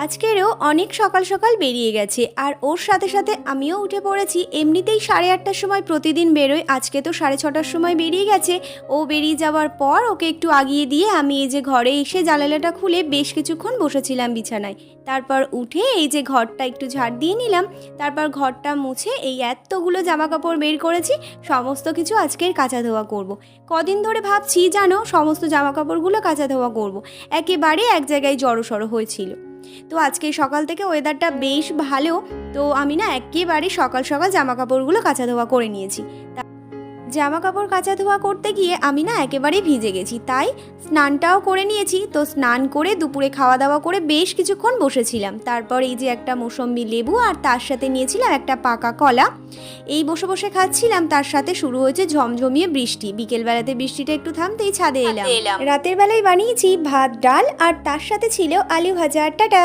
আজকেরও অনেক সকাল সকাল বেরিয়ে গেছে আর ওর সাথে সাথে আমিও উঠে পড়েছি। এমনিতেই 8:30টার সময় প্রতিদিন বেরোয়, আজকে তো 6:30টার সময় বেরিয়ে গেছে। ও বেরিয়ে যাওয়ার পর ওকে একটু আগিয়ে দিয়ে আমি এই যে ঘরে এসে জানালাটা খুলে বেশ কিছুক্ষণ বসেছিলাম বিছানায়। তারপর উঠে এই যে ঘরটা একটু ঝাড় দিয়ে নিলাম। তারপর ঘরটা মুছে এই এতগুলো জামা কাপড় বের করেছি, সমস্ত কিছু আজকের কাচা ধোয়া করব। কদিন ধরে ভাবছি জানো সমস্ত জামা কাপড়গুলো কাচা ধোয়া করব, একেবারে এক জায়গায় জড়োসড়ো হয়েছিল। তো আজকে সকাল থেকে ওয়েদারটা বেশ ভালো, তো আমি না একেবারে সকাল সকাল জামা কাপড়গুলো কাচা ধোয়া করে নিয়েছি। জামা কাপড় কাচা ধোয়া করতে গিয়ে আমি না একেবারেই ভিজে গেছি, তাই স্নানটাও করে নিয়েছি। তো স্নান করে দুপুরে খাওয়া দাওয়া করে বেশ কিছুক্ষণ বসেছিলাম। তারপর এই যে একটা মৌসম্বি লেবু আর তার সাথে নিয়েছিলাম একটা পাকা কলা, এই বসে বসে খাচ্ছিলাম। তার সাথে শুরু হয়েছে ঝমঝমিয়ে বৃষ্টি। বিকেলবেলাতে বৃষ্টিটা একটু থামতেই ছাদে এলাম। রাতের বেলায় বানিয়েছি ভাত ডাল আর তার সাথে ছিল আলু ভাজা। টাটা।